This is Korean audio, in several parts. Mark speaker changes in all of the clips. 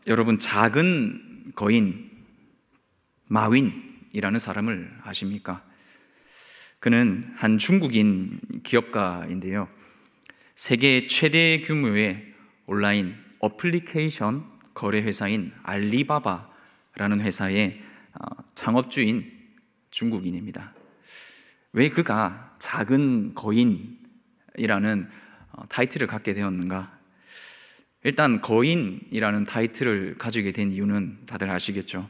Speaker 1: 여러분, 작은 거인 마윈이라는 사람을 아십니까? 그는 한 중국인 기업가인데요, 세계 최대 규모의 온라인 어플리케이션 거래 회사인 알리바바라는 회사의 창업주인 중국인입니다. 왜 그가 작은 거인이라는 타이틀을 갖게 되었는가? 일단 거인이라는 타이틀을 가지게 된 이유는 다들 아시겠죠?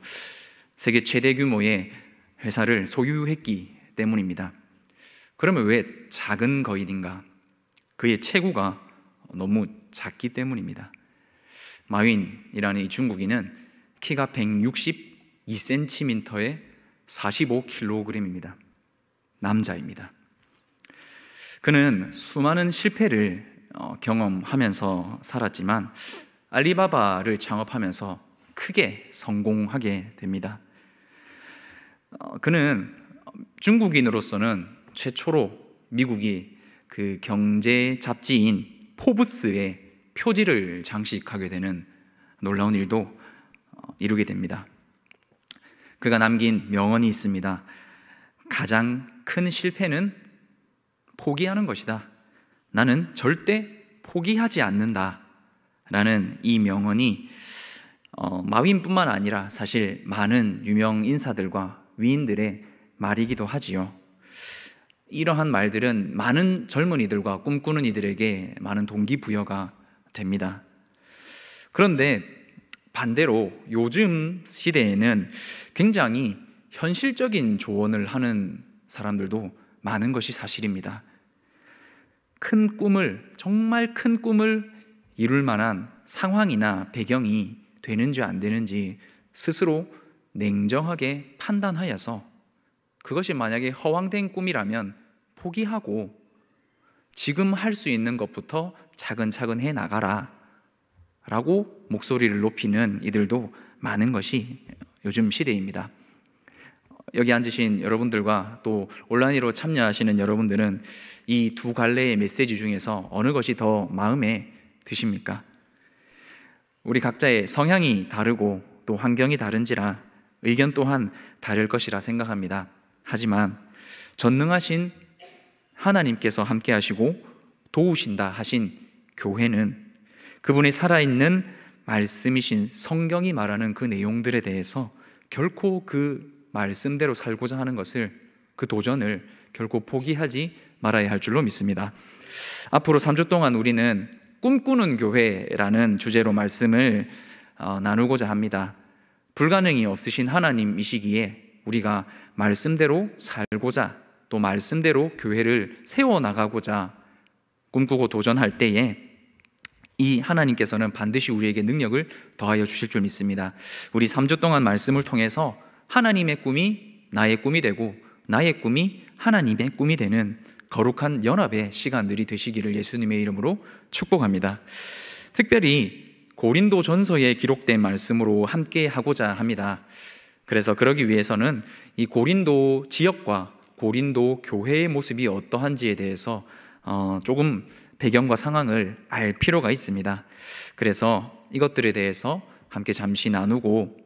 Speaker 1: 세계 최대 규모의 회사를 소유했기 때문입니다. 그러면 왜 작은 거인인가? 그의 체구가 너무 작기 때문입니다. 마윈이라는 이 중국인은 키가 162cm에 45kg입니다. 남자입니다. 그는 수많은 실패를 경험하면서 살았지만 알리바바를 창업하면서 크게 성공하게 됩니다. 그는 중국인으로서는 최초로 미국이 그 경제 잡지인 포브스의 표지를 장식하게 되는 놀라운 일도 이루게 됩니다. 그가 남긴 명언이 있습니다. 가장 큰 실패는 포기하는 것이다. 나는 절대 포기하지 않는다 라는 이 명언이 마윈뿐만 아니라 사실 많은 유명 인사들과 위인들의 말이기도 하지요. 이러한 말들은 많은 젊은이들과 꿈꾸는 이들에게 많은 동기부여가 됩니다. 그런데 반대로 요즘 시대에는 굉장히 현실적인 조언을 하는 사람들도 많은 것이 사실입니다. 큰 꿈을, 정말 큰 꿈을 이룰 만한 상황이나 배경이 되는지 안 되는지 스스로 냉정하게 판단하여서 그것이 만약에 허황된 꿈이라면 포기하고 지금 할 수 있는 것부터 차근차근 해 나가라 라고 목소리를 높이는 이들도 많은 것이 요즘 시대입니다. 여기 앉으신 여러분들과 또 온라인으로 참여하시는 여러분들은 이 두 갈래의 메시지 중에서 어느 것이 더 마음에 드십니까? 우리 각자의 성향이 다르고 또 환경이 다른지라 의견 또한 다를 것이라 생각합니다. 하지만 전능하신 하나님께서 함께 하시고 도우신다 하신 교회는 그분이 살아있는 말씀이신 성경이 말하는 그 내용들에 대해서 결코 그 말씀대로 살고자 하는 것을, 그 도전을 결코 포기하지 말아야 할 줄로 믿습니다. 앞으로 3주 동안 우리는 꿈꾸는 교회라는 주제로 말씀을 나누고자 합니다. 불가능이 없으신 하나님이시기에 우리가 말씀대로 살고자, 또 말씀대로 교회를 세워나가고자 꿈꾸고 도전할 때에 이 하나님께서는 반드시 우리에게 능력을 더하여 주실 줄 믿습니다. 우리 3주 동안 말씀을 통해서 하나님의 꿈이 나의 꿈이 되고 나의 꿈이 하나님의 꿈이 되는 거룩한 연합의 시간들이 되시기를 예수님의 이름으로 축복합니다. 특별히 고린도 전서에 기록된 말씀으로 함께 하고자 합니다. 그래서 그러기 위해서는 이 고린도 지역과 고린도 교회의 모습이 어떠한지에 대해서 조금 배경과 상황을 알 필요가 있습니다. 그래서 이것들에 대해서 함께 잠시 나누고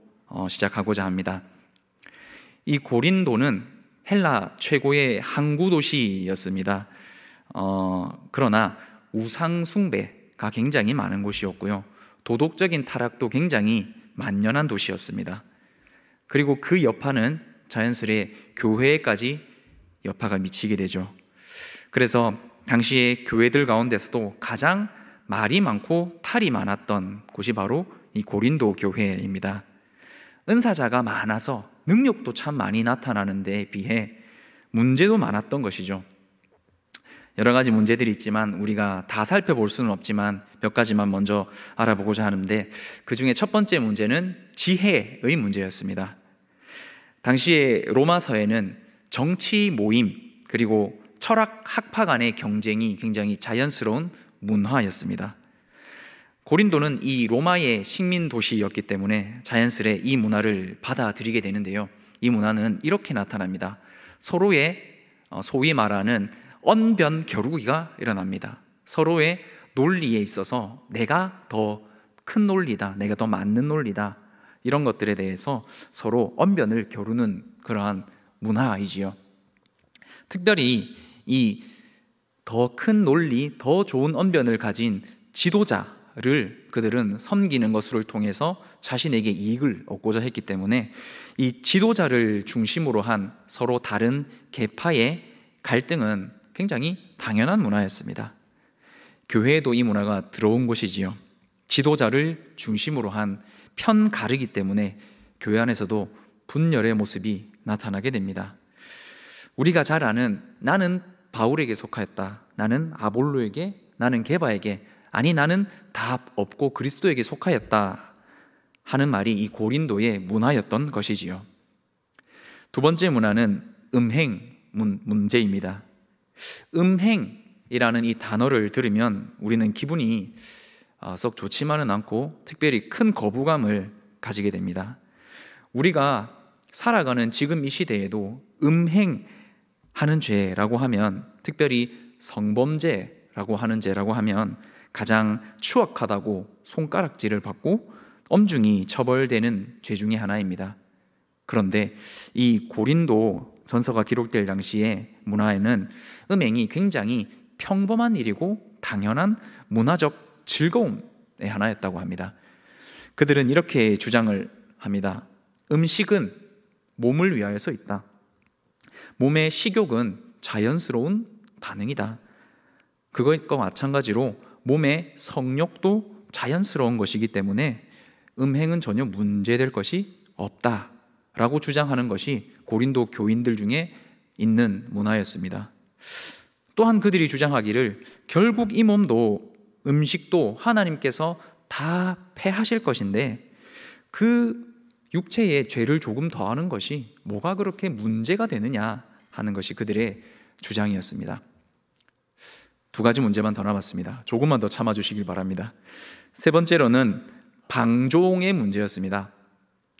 Speaker 1: 시작하고자 합니다. 이 고린도는 헬라 최고의 항구 도시였습니다. 그러나 우상 숭배가 굉장히 많은 곳이었고요, 도덕적인 타락도 굉장히 만연한 도시였습니다. 그리고 그 여파는 자연스레 교회에까지 여파가 미치게 되죠. 그래서 당시의 교회들 가운데서도 가장 말이 많고 탈이 많았던 곳이 바로 이 고린도 교회입니다. 은사자가 많아서 능력도 참 많이 나타나는 데에 비해 문제도 많았던 것이죠. 여러 가지 문제들이 있지만 우리가 다 살펴볼 수는 없지만 몇 가지만 먼저 알아보고자 하는데, 그 중에 첫 번째 문제는 지혜의 문제였습니다. 당시의 로마 사회는 정치 모임 그리고 철학 학파 간의 경쟁이 굉장히 자연스러운 문화였습니다. 고린도는 이 로마의 식민 도시였기 때문에 자연스레 이 문화를 받아들이게 되는데요, 이 문화는 이렇게 나타납니다. 서로의 소위 말하는 언변 겨루기가 일어납니다. 서로의 논리에 있어서 내가 더 큰 논리다, 내가 더 맞는 논리다, 이런 것들에 대해서 서로 언변을 겨루는 그러한 문화이지요. 특별히 이 더 큰 논리, 더 좋은 언변을 가진 지도자를 그들은 섬기는 것을 통해서 자신에게 이익을 얻고자 했기 때문에 이 지도자를 중심으로 한 서로 다른 계파의 갈등은 굉장히 당연한 문화였습니다. 교회에도 이 문화가 들어온 것이지요. 지도자를 중심으로 한 편 가르기 때문에 교회 안에서도 분열의 모습이 나타나게 됩니다. 우리가 잘 아는 나는 바울에게 속하였다, 나는 아볼로에게, 나는 게바에게, 아니 나는 다 없고 그리스도에게 속하였다 하는 말이 이 고린도의 문화였던 것이지요. 두 번째 문화는 음행 문제입니다. 음행이라는 이 단어를 들으면 우리는 기분이 썩 좋지만은 않고 특별히 큰 거부감을 가지게 됩니다. 우리가 살아가는 지금 이 시대에도 음행하는 죄라고 하면, 특별히 성범죄라고 하는 죄라고 하면 가장 추악하다고 손가락질을 받고 엄중히 처벌되는 죄 중에 하나입니다. 그런데 이 고린도 전서가 기록될 당시의 문화에는 음행이 굉장히 평범한 일이고 당연한 문화적 즐거움의 하나였다고 합니다. 그들은 이렇게 주장을 합니다. 음식은 몸을 위하여서 있다. 몸의 식욕은 자연스러운 반응이다. 그것과 마찬가지로 몸의 성욕도 자연스러운 것이기 때문에 음행은 전혀 문제될 것이 없다라고 주장하는 것이 고린도 교인들 중에 있는 문화였습니다. 또한 그들이 주장하기를 결국 이 몸도 음식도 하나님께서 다 패하실 것인데 그 육체에 죄를 조금 더하는 것이 뭐가 그렇게 문제가 되느냐 하는 것이 그들의 주장이었습니다. 두 가지 문제만 더 남았습니다. 조금만 더 참아주시길 바랍니다. 세 번째로는 방종의 문제였습니다.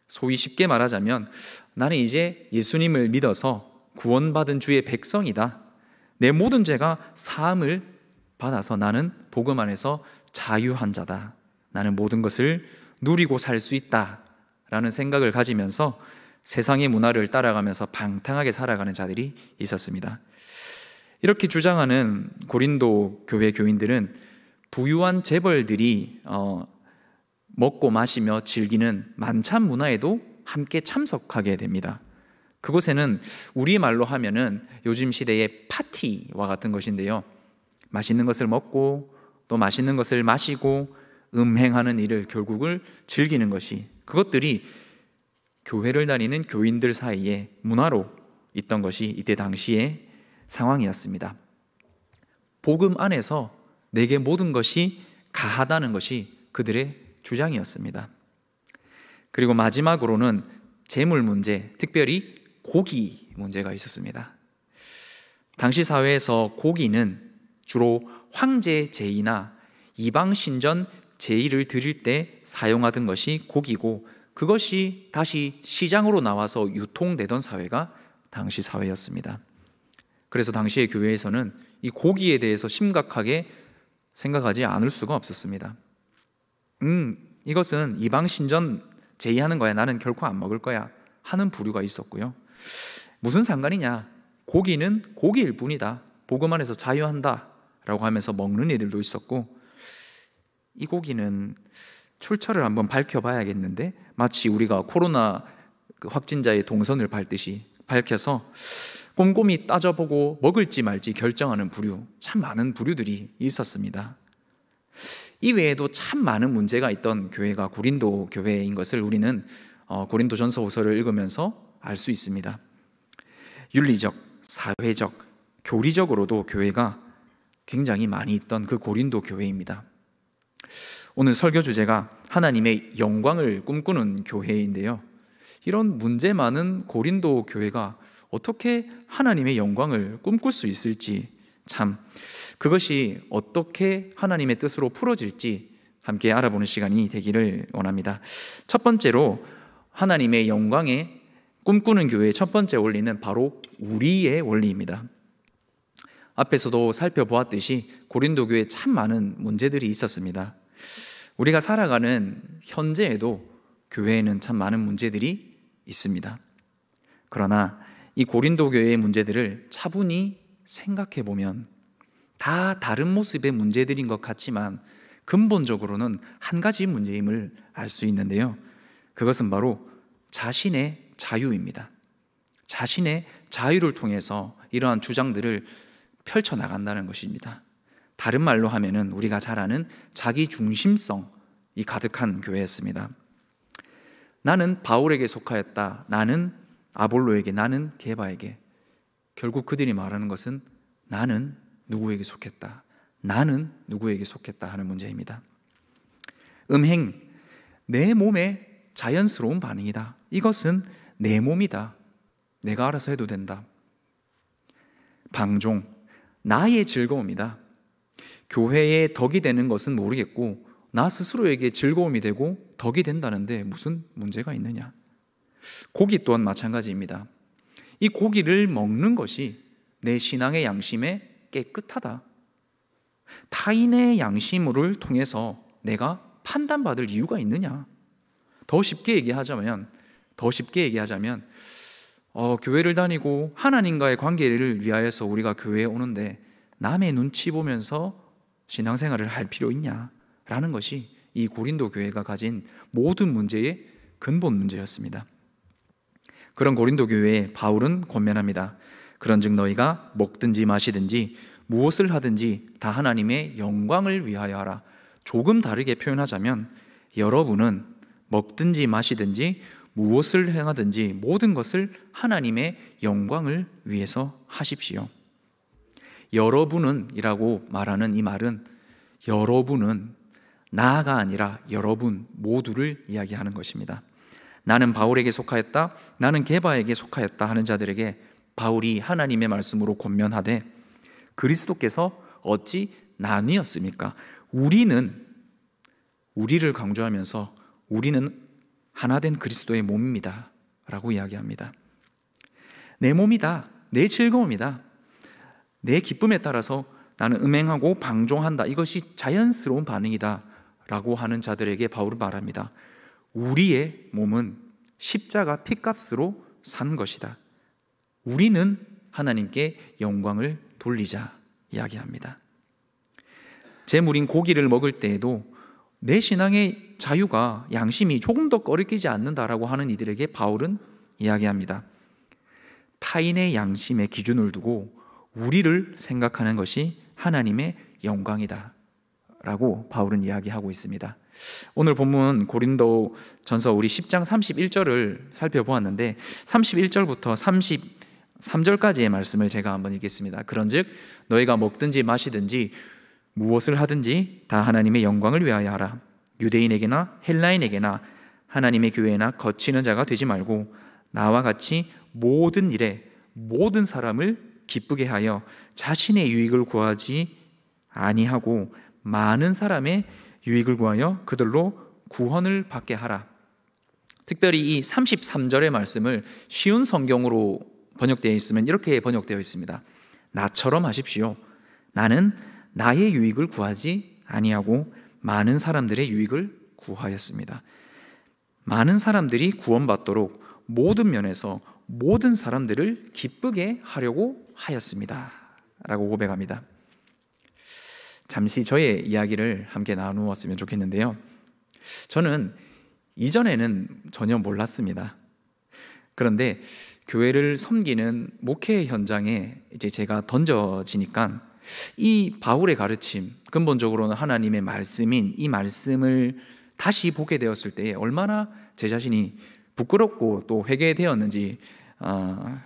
Speaker 1: 소위 쉽게 말하자면 나는 이제 예수님을 믿어서 구원받은 주의 백성이다. 내 모든 죄가 사함을 받아서 나는 복음 안에서 자유한 자다. 나는 모든 것을 누리고 살 수 있다 라는 생각을 가지면서 세상의 문화를 따라가면서 방탕하게 살아가는 자들이 있었습니다. 이렇게 주장하는 고린도 교회 교인들은 부유한 재벌들이 먹고 마시며 즐기는 만찬 문화에도 함께 참석하게 됩니다. 그곳에는 우리 말로 하면은 요즘 시대의 파티와 같은 것인데요, 맛있는 것을 먹고 또 맛있는 것을 마시고 음행하는 일을 결국을 즐기는 것이, 그것들이 교회를 다니는 교인들 사이에 문화로 있던 것이 이때 당시의 상황이었습니다. 복음 안에서 내게 모든 것이 가하다는 것이 그들의 주장이었습니다. 그리고 마지막으로는 재물 문제, 특별히 고기 문제가 있었습니다. 당시 사회에서 고기는 주로 황제 제의나 이방 신전 제의를 드릴 때 사용하던 것이 고기고, 그것이 다시 시장으로 나와서 유통되던 사회가 당시 사회였습니다. 그래서 당시의 교회에서는 이 고기에 대해서 심각하게 생각하지 않을 수가 없었습니다. 이것은 이방 신전 제의하는 거야, 나는 결코 안 먹을 거야 하는 부류가 있었고요. 무슨 상관이냐, 고기는 고기일 뿐이다, 복음 안에서 자유한다 라고 하면서 먹는 이들도 있었고, 이 고기는 출처를 한번 밝혀봐야겠는데 마치 우리가 코로나 확진자의 동선을 밟듯이 밝혀서 꼼꼼히 따져보고 먹을지 말지 결정하는 부류, 참 많은 부류들이 있었습니다. 이 외에도 참 많은 문제가 있던 교회가 고린도 교회인 것을 우리는 고린도 전서 후서를 읽으면서 알 수 있습니다. 윤리적, 사회적, 교리적으로도 교회가 굉장히 많이 있던 그 고린도 교회입니다. 오늘 설교 주제가 하나님의 영광을 꿈꾸는 교회인데요, 이런 문제 많은 고린도 교회가 어떻게 하나님의 영광을 꿈꿀 수 있을지, 참 그것이 어떻게 하나님의 뜻으로 풀어질지 함께 알아보는 시간이 되기를 원합니다. 첫 번째로 하나님의 영광에 꿈꾸는 교회의 첫 번째 원리는 바로 우리의 원리입니다. 앞에서도 살펴보았듯이 고린도 교회에 참 많은 문제들이 있었습니다. 우리가 살아가는 현재에도 교회에는 참 많은 문제들이 있습니다. 그러나 이 고린도 교회의 문제들을 차분히 생각해 보면 다 다른 모습의 문제들인 것 같지만 근본적으로는 한 가지 문제임을 알 수 있는데요, 그것은 바로 자신의 자유입니다. 자신의 자유를 통해서 이러한 주장들을 펼쳐나간다는 것입니다. 다른 말로 하면은 우리가 잘 아는 자기중심성이 가득한 교회였습니다. 나는 바울에게 속하였다, 나는 아볼로에게, 나는 게바에게. 결국 그들이 말하는 것은 나는 누구에게 속했다, 나는 누구에게 속했다 하는 문제입니다. 음행, 내 몸의 자연스러운 반응이다. 이것은 내 몸이다. 내가 알아서 해도 된다. 방종, 나의 즐거움이다. 교회에 덕이 되는 것은 모르겠고 나 스스로에게 즐거움이 되고 덕이 된다는데 무슨 문제가 있느냐. 고기 또한 마찬가지입니다. 이 고기를 먹는 것이 내 신앙의 양심에 깨끗하다. 타인의 양심을 통해서 내가 판단받을 이유가 있느냐. 더 쉽게 얘기하자면 교회를 다니고 하나님과의 관계를 위하여서 우리가 교회에 오는데 남의 눈치 보면서 신앙생활을 할 필요 있냐라는 것이 이 고린도 교회가 가진 모든 문제의 근본 문제였습니다. 그런 고린도 교회에 바울은 권면합니다. 그런즉 너희가 먹든지 마시든지 무엇을 하든지 다 하나님의 영광을 위하여 하라. 조금 다르게 표현하자면 여러분은 먹든지 마시든지 무엇을 행하든지 모든 것을 하나님의 영광을 위해서 하십시오. 여러분은 이라고 말하는 이 말은 여러분은 나가 아니라 여러분 모두를 이야기하는 것입니다. 나는 바울에게 속하였다, 나는 게바에게 속하였다 하는 자들에게 바울이 하나님의 말씀으로 권면하되 그리스도께서 어찌 나뉘었습니까? 우리를 강조하면서 우리는 하나된 그리스도의 몸입니다 라고 이야기합니다. 내 몸이다, 내 즐거움이다, 내 기쁨에 따라서 나는 음행하고 방종한다, 이것이 자연스러운 반응이다 라고 하는 자들에게 바울은 말합니다. 우리의 몸은 십자가 피값으로 산 것이다. 우리는 하나님께 영광을 돌리자 이야기합니다. 제물인 고기를 먹을 때에도 내 신앙의 자유가, 양심이 조금 더 꺼리끼지 않는다라고 하는 이들에게 바울은 이야기합니다. 타인의 양심의 기준을 두고 우리를 생각하는 것이 하나님의 영광이다 라고 바울은 이야기하고 있습니다. 오늘 본문 고린도 전서 우리 10장 31절을 살펴보았는데 31절부터 33절까지의 말씀을 제가 한번 읽겠습니다. 그런즉 너희가 먹든지 마시든지 무엇을 하든지 다 하나님의 영광을 위하여 하라. 유대인에게나 헬라인에게나 하나님의 교회나 거치는 자가 되지 말고 나와 같이 모든 일에 모든 사람을 기쁘게 하여 자신의 유익을 구하지 아니하고 많은 사람의 유익을 구하여 그들로 구원을 받게 하라. 특별히 이 33절의 말씀을 쉬운 성경으로 번역되어 있으면 이렇게 번역되어 있습니다. 나처럼 하십시오. 나는 나의 유익을 구하지 아니하고 많은 사람들의 유익을 구하였습니다. 많은 사람들이 구원받도록 모든 면에서 모든 사람들을 기쁘게 하려고 하였습니다 라고 고백합니다. 잠시 저의 이야기를 함께 나누었으면 좋겠는데요, 저는 이전에는 전혀 몰랐습니다. 그런데 교회를 섬기는 목회 현장에 이제 제가 던져지니까 이 바울의 가르침, 근본적으로는 하나님의 말씀인 이 말씀을 다시 보게 되었을 때 얼마나 제 자신이 부끄럽고 또 회개되었는지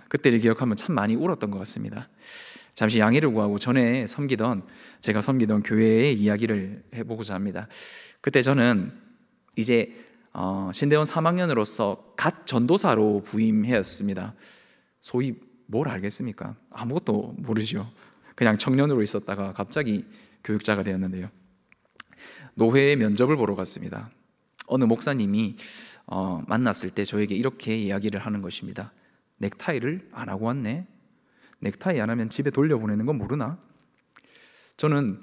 Speaker 1: 그때를 기억하면 참 많이 울었던 것 같습니다. 잠시 양해를 구하고 전에 제가 섬기던 교회의 이야기를 해보고자 합니다. 그때 저는 이제 신대원 3학년으로서 갓 전도사로 부임하였습니다. 소위 뭘 알겠습니까? 아무것도 모르죠. 그냥 청년으로 있었다가 갑자기 교육자가 되었는데요, 노회의 면접을 보러 갔습니다. 어느 목사님이 만났을 때 저에게 이렇게 이야기를 하는 것입니다. 넥타이를 안 하고 왔네. 넥타이 안 하면 집에 돌려보내는 건 모르나? 저는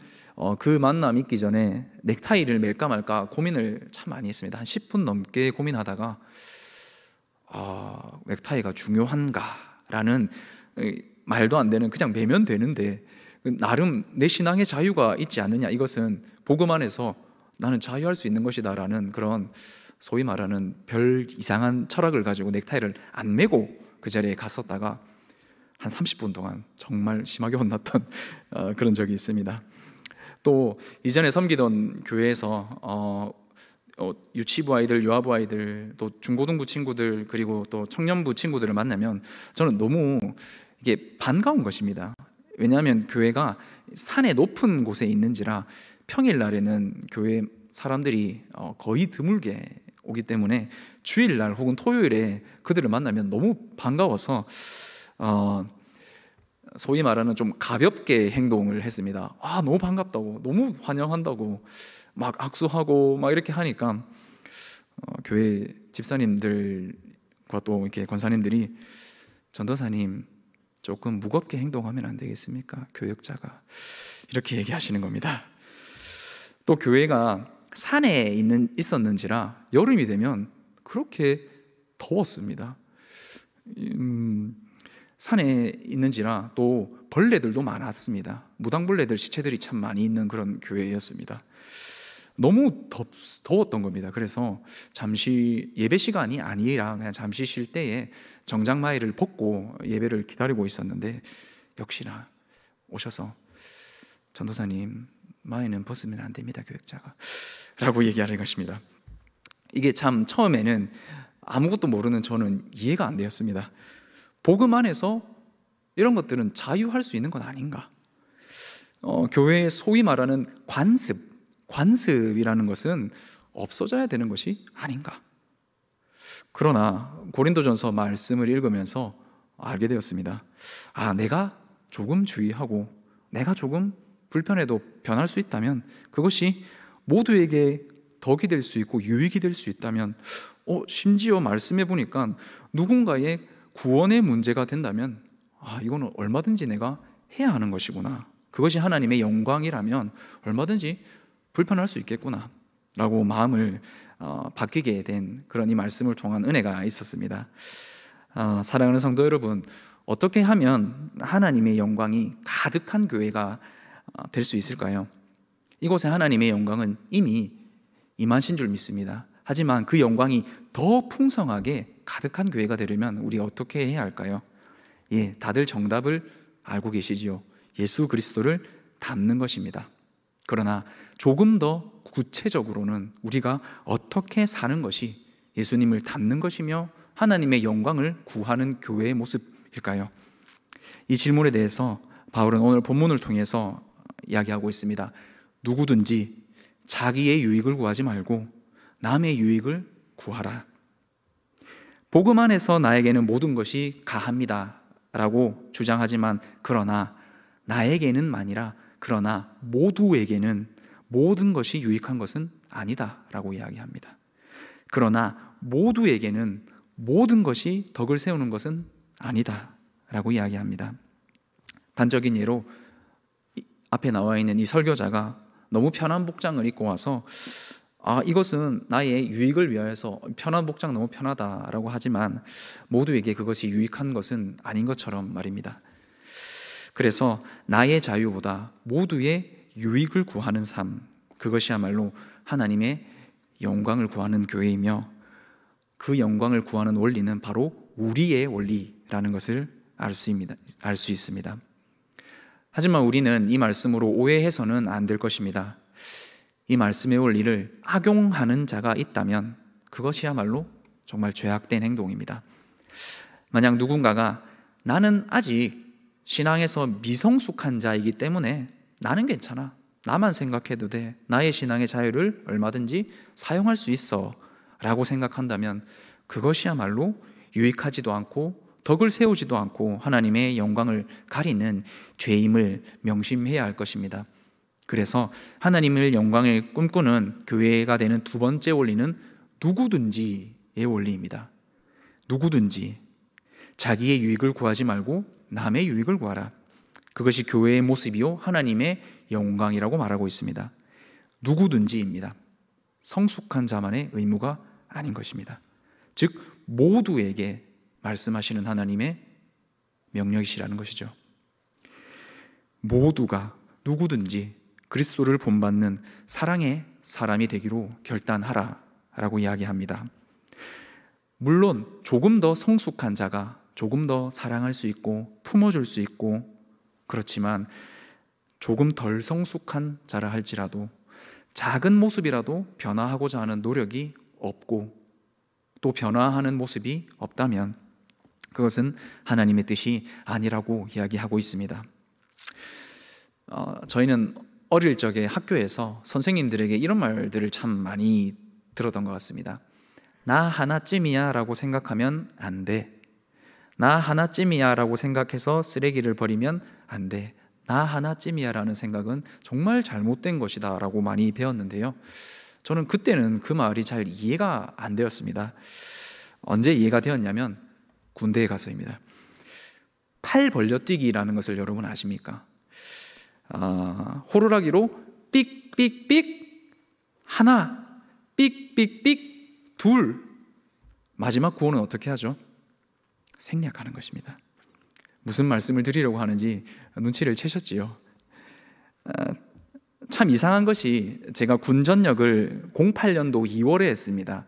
Speaker 1: 그 만남 있기 전에 넥타이를 맬까 말까 고민을 참 많이 했습니다. 한 10분 넘게 고민하다가 넥타이가 중요한가라는 말도 안 되는, 그냥 매면 되는데 나름 내 신앙의 자유가 있지 않느냐, 이것은 복음 안에서 나는 자유할 수 있는 것이다 라는 그런 소위 말하는 별 이상한 철학을 가지고 넥타이를 안 매고 그 자리에 갔었다가 한 30분 동안 정말 심하게 혼났던 그런 적이 있습니다. 또 이전에 섬기던 교회에서 유치부 아이들, 유아부 아이들, 또 중고등부 친구들, 그리고 또 청년부 친구들을 만나면 저는 너무 이게 반가운 것입니다. 왜냐하면 교회가 산의 높은 곳에 있는지라 평일날에는 교회 사람들이 거의 드물게 오기 때문에 주일날 혹은 토요일에 그들을 만나면 너무 반가워서 소위 말하는 좀 가볍게 행동을 했습니다. 너무 반갑다고, 너무 환영한다고 막 악수하고 막 이렇게 하니까 교회 집사님들과 또 이렇게 권사님들이 전도사님 조금 무겁게 행동하면 안 되겠습니까? 교역자가 이렇게 얘기하시는 겁니다. 또 교회가 산에 있었는지라 여름이 되면 그렇게 더웠습니다. 산에 있는지라 또 벌레들도 많았습니다. 무당벌레들 시체들이 참 많이 있는 그런 교회였습니다. 너무 더웠던 겁니다. 그래서 잠시 예배 시간이 아니라 그냥 잠시 쉴 때에 정장마이를 벗고 예배를 기다리고 있었는데 역시나 오셔서 전도사님, 마이는 벗으면 안 됩니다, 교역자가 라고 얘기하는 것입니다. 이게 참 처음에는 아무것도 모르는 저는 이해가 안 되었습니다. 복음 안에서 이런 것들은 자유할 수 있는 건 아닌가? 교회의 소위 말하는 관습이라는 것은 없어져야 되는 것이 아닌가? 그러나 고린도전서 말씀을 읽으면서 알게 되었습니다. 내가 조금 주의하고 내가 조금 불편해도 변할 수 있다면, 그것이 모두에게 덕이 될 수 있고 유익이 될 수 있다면, 심지어 말씀해 보니까 누군가의 구원의 문제가 된다면 이거는 얼마든지 내가 해야 하는 것이구나, 그것이 하나님의 영광이라면 얼마든지 불편할 수 있겠구나 라고 마음을 바뀌게 된 그런 이 말씀을 통한 은혜가 있었습니다. 사랑하는 성도 여러분, 어떻게 하면 하나님의 영광이 가득한 교회가 될 수 있을까요? 이곳에 하나님의 영광은 이미 임하신 줄 믿습니다. 하지만 그 영광이 더 풍성하게 가득한 교회가 되려면 우리가 어떻게 해야 할까요? 다들 정답을 알고 계시지요. 예수 그리스도를 닮는 것입니다. 그러나 조금 더 구체적으로는 우리가 어떻게 사는 것이 예수님을 닮는 것이며 하나님의 영광을 구하는 교회의 모습일까요? 이 질문에 대해서 바울은 오늘 본문을 통해서 이야기하고 있습니다. 누구든지 자기의 유익을 구하지 말고 남의 유익을 구하라. 복음 안에서 나에게는 모든 것이 가합니다 라고 주장하지만, 그러나 나에게는 아니라 그러나 모두에게는 모든 것이 유익한 것은 아니다 라고 이야기합니다. 그러나 모두에게는 모든 것이 덕을 세우는 것은 아니다 라고 이야기합니다. 단적인 예로 앞에 나와 있는 이 설교자가 너무 편한 복장을 입고 와서 이것은 나의 유익을 위하여서 편한 복장 너무 편하다라고 하지만 모두에게 그것이 유익한 것은 아닌 것처럼 말입니다. 그래서 나의 자유보다 모두의 유익을 구하는 삶, 그것이야말로 하나님의 영광을 구하는 교회이며, 그 영광을 구하는 원리는 바로 우리의 원리라는 것을 알 수 있습니다. 하지만 우리는 이 말씀으로 오해해서는 안 될 것입니다. 이 말씀의 원리를 악용하는 자가 있다면 그것이야말로 정말 죄악된 행동입니다. 만약 누군가가 나는 아직 신앙에서 미성숙한 자이기 때문에 나는 괜찮아, 나만 생각해도 돼, 나의 신앙의 자유를 얼마든지 사용할 수 있어 라고 생각한다면 그것이야말로 유익하지도 않고 덕을 세우지도 않고 하나님의 영광을 가리는 죄임을 명심해야 할 것입니다. 그래서 하나님의 영광을 꿈꾸는 교회가 되는 두 번째 원리는 누구든지의 원리입니다. 누구든지 자기의 유익을 구하지 말고 남의 유익을 구하라. 그것이 교회의 모습이요 하나님의 영광이라고 말하고 있습니다. 누구든지입니다. 성숙한 자만의 의무가 아닌 것입니다. 즉 모두에게 말씀하시는 하나님의 명령이시라는 것이죠. 모두가 누구든지 그리스도를 본받는 사랑의 사람이 되기로 결단하라 라고 이야기합니다. 물론 조금 더 성숙한 자가 조금 더 사랑할 수 있고 품어줄 수 있고, 그렇지만 조금 덜 성숙한 자라 할지라도 작은 모습이라도 변화하고자 하는 노력이 없고 또 변화하는 모습이 없다면 그것은 하나님의 뜻이 아니라고 이야기하고 있습니다. 저희는 어릴 적에 학교에서 선생님들에게 이런 말들을 참 많이 들었던 것 같습니다. 나 하나쯤이야 라고 생각하면 안 돼. 나 하나쯤이야 라고 생각해서 쓰레기를 버리면 안 돼. 나 하나쯤이야 라는 생각은 정말 잘못된 것이다 라고 많이 배웠는데요, 저는 그때는 그 말이 잘 이해가 안 되었습니다. 언제 이해가 되었냐면 군대에 가서입니다. 팔 벌려뛰기라는 것을 여러분 아십니까? 호루라기로 삑삑삑 하나, 삑삑삑 둘, 마지막 구호는 어떻게 하죠? 생략하는 것입니다. 무슨 말씀을 드리려고 하는지 눈치를 채셨지요? 참 이상한 것이 제가 군 전역을 08년도 2월에 했습니다.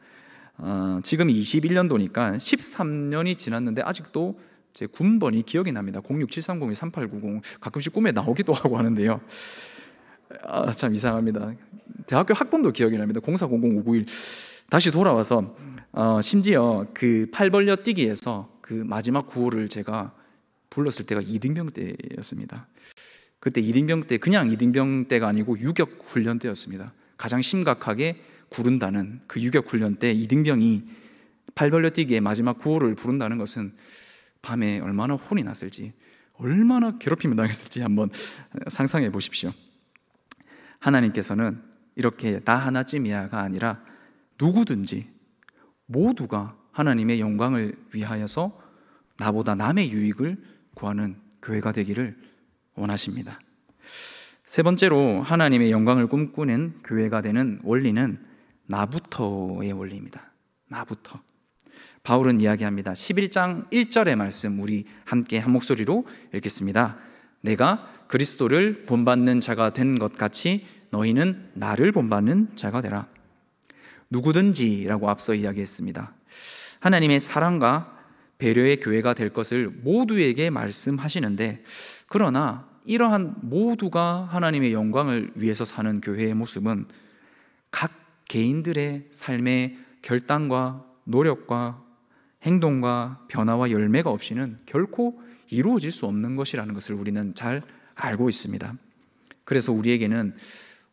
Speaker 1: 지금 21년도니까 13년이 지났는데 아직도 제 군번이 기억이 납니다. 06730-3890. 가끔씩 꿈에 나오기도 하고 하는데요, 참 이상합니다. 대학교 학번도 기억이 납니다. 0400-591. 다시 돌아와서 심지어 그 팔 벌려 뛰기에서 그 마지막 구호를 제가 불렀을 때가 이등병 때였습니다. 그때 이등병 때 그냥 이등병 때가 아니고 유격 훈련 때였습니다. 가장 심각하게 구른다는 그 유격 훈련 때 이등병이 팔 벌려 뛰기의 마지막 구호를 부른다는 것은 밤에 얼마나 혼이 났을지, 얼마나 괴롭힘을 당했을지 한번 상상해 보십시오. 하나님께서는 이렇게 나 하나쯤이야가 아니라 누구든지 모두가 하나님의 영광을 위하여서 나보다 남의 유익을 구하는 교회가 되기를 원하십니다. 세 번째로 하나님의 영광을 꿈꾸는 교회가 되는 원리는 나부터의 원리입니다. 나부터. 바울은 이야기합니다. 11장 1절의 말씀 우리 함께 한 목소리로 읽겠습니다. 내가 그리스도를 본받는 자가 된 것 같이 너희는 나를 본받는 자가 되라. 누구든지라고 앞서 이야기했습니다. 하나님의 사랑과 배려의 교회가 될 것을 모두에게 말씀하시는데, 그러나 이러한 모두가 하나님의 영광을 위해서 사는 교회의 모습은 각 개인들의 삶의 결단과 노력과 행동과 변화와 열매가 없이는 결코 이루어질 수 없는 것이라는 것을 우리는 잘 알고 있습니다. 그래서 우리에게는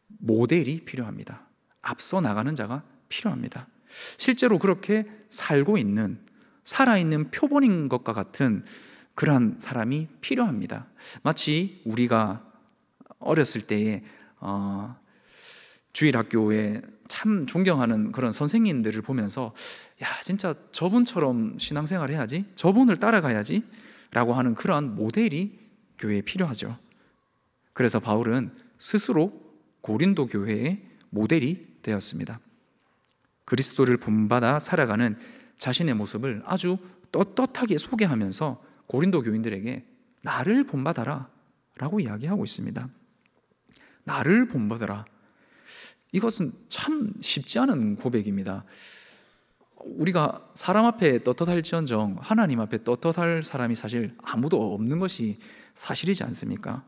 Speaker 1: 모델이 필요합니다. 앞서 나가는 자가 필요합니다. 실제로 그렇게 살고 있는, 살아있는 표본인 것과 같은 그러한 사람이 필요합니다. 마치 우리가 어렸을 때에 주일학교에 참 존경하는 그런 선생님들을 보면서 야, 진짜 저분처럼 신앙생활 해야지, 저분을 따라가야지 라고 하는 그러한 모델이 교회에 필요하죠. 그래서 바울은 스스로 고린도 교회의 모델이 되었습니다. 그리스도를 본받아 살아가는 자신의 모습을 아주 떳떳하게 소개하면서 고린도 교인들에게 나를 본받아라 라고 이야기하고 있습니다. 나를 본받아라. 이것은 참 쉽지 않은 고백입니다. 우리가 사람 앞에 떳떳할지언정 하나님 앞에 떳떳할 사람이 사실 아무도 없는 것이 사실이지 않습니까?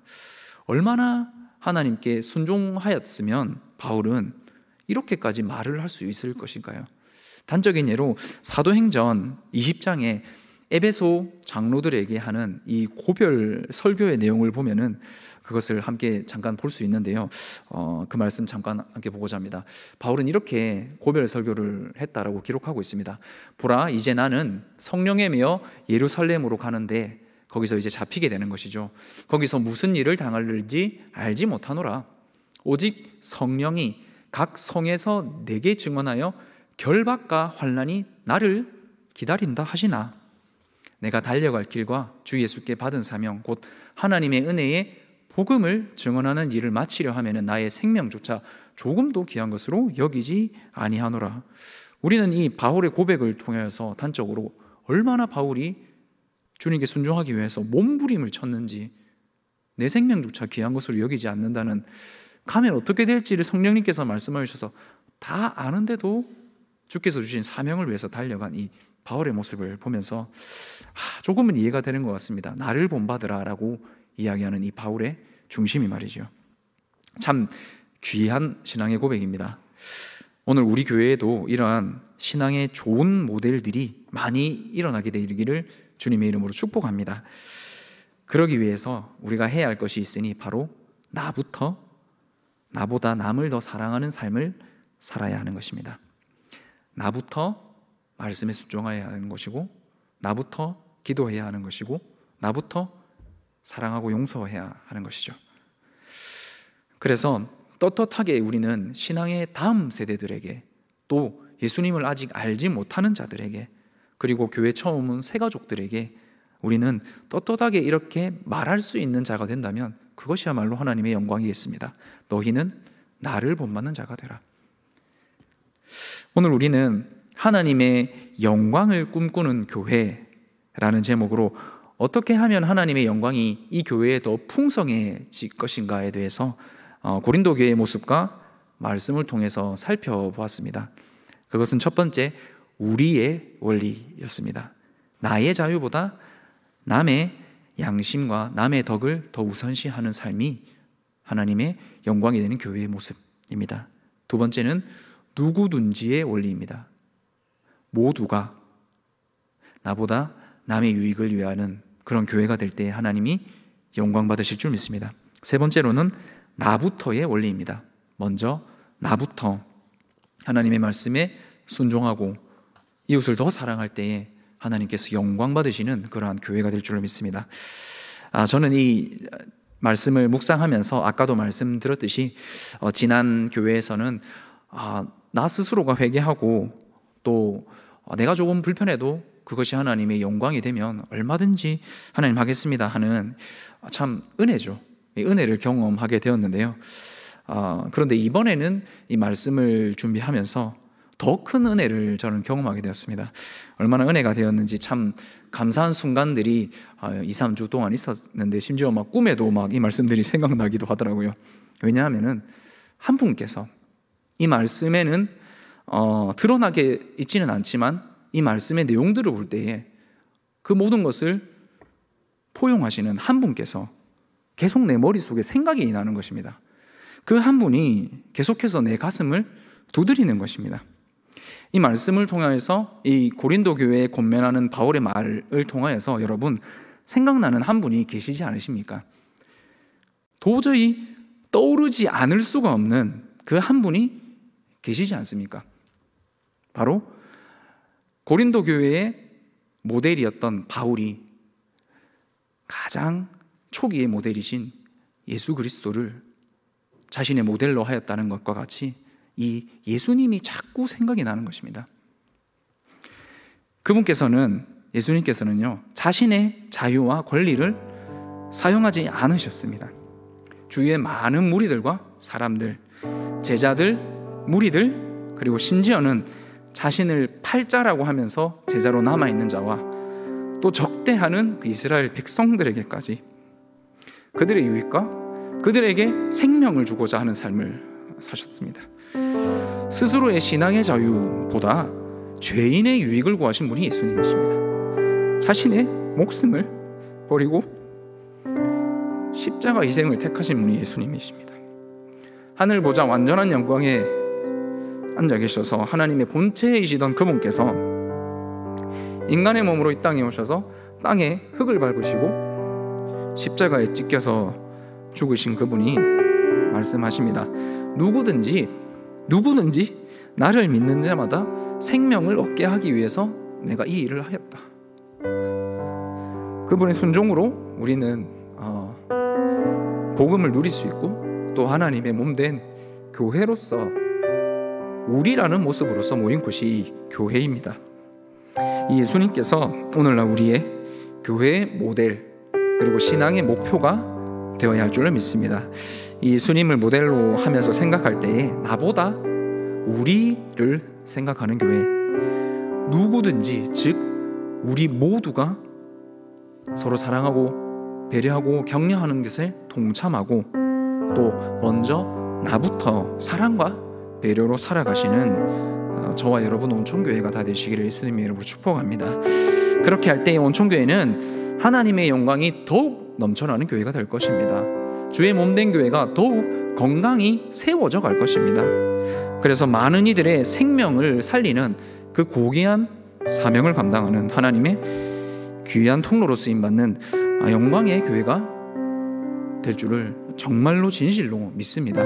Speaker 1: 얼마나 하나님께 순종하였으면 바울은 이렇게까지 말을 할 수 있을 것인가요? 단적인 예로 사도행전 20장에 에베소 장로들에게 하는 이 고별 설교의 내용을 보면은 그것을 함께 잠깐 볼 수 있는데요, 그 말씀 잠깐 함께 보고자 합니다. 바울은 이렇게 고별 설교를 했다라고 기록하고 있습니다. 보라, 이제 나는 성령에 매여 예루살렘으로 가는데, 거기서 이제 잡히게 되는 것이죠. 거기서 무슨 일을 당할지 알지 못하노라. 오직 성령이 각 성에서 내게 증언하여 결박과 환난이 나를 기다린다 하시나. 내가 달려갈 길과 주 예수께 받은 사명, 곧 하나님의 은혜의 복음을 증언하는 일을 마치려 하면 나의 생명조차 조금도 귀한 것으로 여기지 아니하노라. 우리는 이 바울의 고백을 통해서 단적으로 얼마나 바울이 주님께 순종하기 위해서 몸부림을 쳤는지, 내 생명조차 귀한 것으로 여기지 않는다는, 가면 어떻게 될지를 성령님께서 말씀해 주셔서 다 아는데도 주께서 주신 사명을 위해서 달려간 이 바울의 모습을 보면서 조금은 이해가 되는 것 같습니다. 나를 본받으라 라고 이야기하는 이 바울의 중심이 말이죠. 참 귀한 신앙의 고백입니다. 오늘 우리 교회에도 이러한 신앙의 좋은 모델들이 많이 일어나게 되기를 주님의 이름으로 축복합니다. 그러기 위해서 우리가 해야 할 것이 있으니 바로 나보다 남을 더 사랑하는 삶을 살아야 하는 것입니다. 나부터 말씀에 순종해야 하는 것이고, 나부터 기도해야 하는 것이고, 나부터 사랑하고 용서해야 하는 것이죠. 그래서 떳떳하게 우리는 신앙의 다음 세대들에게, 또 예수님을 아직 알지 못하는 자들에게, 그리고 교회 처음 온 새가족들에게 우리는 떳떳하게 이렇게 말할 수 있는 자가 된다면 그것이야말로 하나님의 영광이겠습니다. 너희는 나를 본받는 자가 되라. 오늘 우리는 하나님의 영광을 꿈꾸는 교회라는 제목으로 어떻게 하면 하나님의 영광이 이 교회에 더 풍성해질 것인가에 대해서 고린도 교회의 모습과 말씀을 통해서 살펴보았습니다. 그것은 첫 번째, 우리의 원리였습니다. 나의 자유보다 남의 양심과 남의 덕을 더 우선시하는 삶이 하나님의 영광이 되는 교회의 모습입니다. 두 번째는 누구든지의 원리입니다. 모두가 나보다 남의 유익을 위하는 그런 교회가 될 때 하나님이 영광 받으실 줄 믿습니다. 세 번째로는 나부터의 원리입니다. 먼저 나부터 하나님의 말씀에 순종하고 이웃을 더 사랑할 때에 하나님께서 영광 받으시는 그러한 교회가 될 줄로 믿습니다. 저는 이 말씀을 묵상하면서 아까도 말씀드렸듯이 지난 교회에서는 나 스스로가 회개하고 또 내가 조금 불편해도 그것이 하나님의 영광이 되면 얼마든지 하나님 하겠습니다 하는 참 은혜죠. 은혜를 경험하게 되었는데요. 그런데 이번에는 이 말씀을 준비하면서 더 큰 은혜를 저는 경험하게 되었습니다. 얼마나 은혜가 되었는지 참 감사한 순간들이 2, 3주 동안 있었는데, 심지어 막 꿈에도 막 이 말씀들이 생각나기도 하더라고요. 왜냐하면은 한 분께서 이 말씀에는 드러나게 있지는 않지만 이 말씀의 내용들을 볼 때에 그 모든 것을 포용하시는 한 분께서 계속 내 머릿속에 생각이 나는 것입니다. 그 한 분이 계속해서 내 가슴을 두드리는 것입니다. 이 말씀을 통해서 이 고린도 교회에 권면하는 바울의 말을 통하여서 여러분 생각나는 한 분이 계시지 않으십니까? 도저히 떠오르지 않을 수가 없는 그 한 분이 계시지 않습니까? 바로 고린도 교회의 모델이었던 바울이 가장 초기의 모델이신 예수 그리스도를 자신의 모델로 하였다는 것과 같이 이 예수님이 자꾸 생각이 나는 것입니다. 예수님께서는요, 자신의 자유와 권리를 사용하지 않으셨습니다. 주위의 많은 무리들과 사람들, 제자들, 무리들, 그리고 심지어는 자신을 팔자라고 하면서 제자로 남아있는 자와 또 적대하는 그 이스라엘 백성들에게까지 그들의 유익과 그들에게 생명을 주고자 하는 삶을 사셨습니다. 스스로의 신앙의 자유보다 죄인의 유익을 구하신 분이 예수님이십니다. 자신의 목숨을 버리고 십자가 희생을 택하신 분이 예수님이십니다. 하늘 보좌 완전한 영광에 앉아 계셔서 하나님의 본체이시던 그분께서 인간의 몸으로 이 땅에 오셔서 땅에 흙을 밟으시고 십자가에 찢겨서 죽으신 그분이 말씀하십니다. 누구든지 나를 믿는 자마다 생명을 얻게 하기 위해서 내가 이 일을 하였다. 그분의 순종으로 우리는 복음을 누릴 수 있고 또 하나님의 몸된 교회로서 우리라는 모습으로서 모인 곳이 교회입니다. 이 예수님께서 오늘날 우리의 교회의 모델 그리고 신앙의 목표가 되어야 할 줄로 믿습니다. 이 예수님을 모델로 하면서 생각할 때에 나보다 우리를 생각하는 교회, 누구든지 즉 우리 모두가 서로 사랑하고 배려하고 격려하는 것에 동참하고 또 먼저 나부터 사랑과 배려로 살아가시는 저와 여러분 온천교회가 다 되시기를 예수님의 이름으로 축복합니다. 그렇게 할 때 온천교회는 하나님의 영광이 더욱 넘쳐나는 교회가 될 것입니다. 주의 몸된 교회가 더욱 건강히 세워져 갈 것입니다. 그래서 많은 이들의 생명을 살리는 그 고귀한 사명을 감당하는 하나님의 귀한 통로로 쓰임받는 영광의 교회가 될 줄을 정말로 진실로 믿습니다.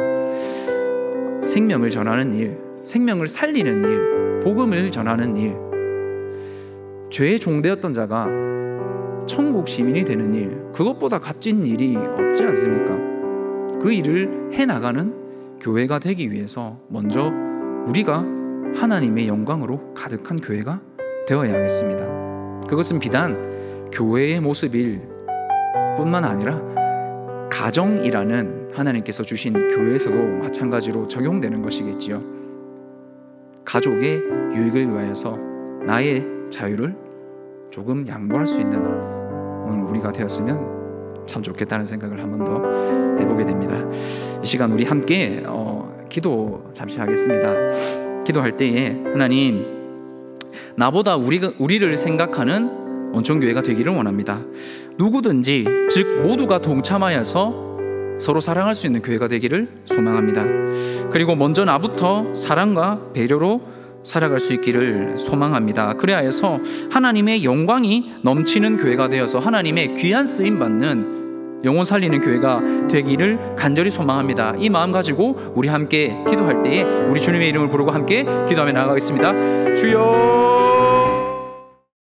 Speaker 1: 생명을 전하는 일, 생명을 살리는 일, 복음을 전하는 일, 죄의 종되었던 자가 천국 시민이 되는 일, 그것보다 값진 일이 없지 않습니까? 그 일을 해나가는 교회가 되기 위해서 먼저 우리가 하나님의 영광으로 가득한 교회가 되어야 하겠습니다. 그것은 비단 교회의 모습일 뿐만 아니라 가정이라는 하나님께서 주신 교회에서도 마찬가지로 적용되는 것이겠지요. 가족의 유익을 위하여서 나의 자유를 조금 양보할 수 있는 오늘 우리가 되었으면 참 좋겠다는 생각을 한 번 더 해보게 됩니다. 이 시간 우리 함께 기도 잠시 하겠습니다. 기도할 때에 하나님, 나보다 우리를 생각하는 온천교회가 되기를 원합니다. 누구든지 즉 모두가 동참하여서 서로 사랑할 수 있는 교회가 되기를 소망합니다. 그리고 먼저 나부터 사랑과 배려로 살아갈 수 있기를 소망합니다. 그래야 해서 하나님의 영광이 넘치는 교회가 되어서 하나님의 귀한 쓰임 받는 영혼 살리는 교회가 되기를 간절히 소망합니다. 이 마음 가지고 우리 함께 기도할 때에 우리 주님의 이름을 부르고 함께 기도하며 나아가겠습니다. 주여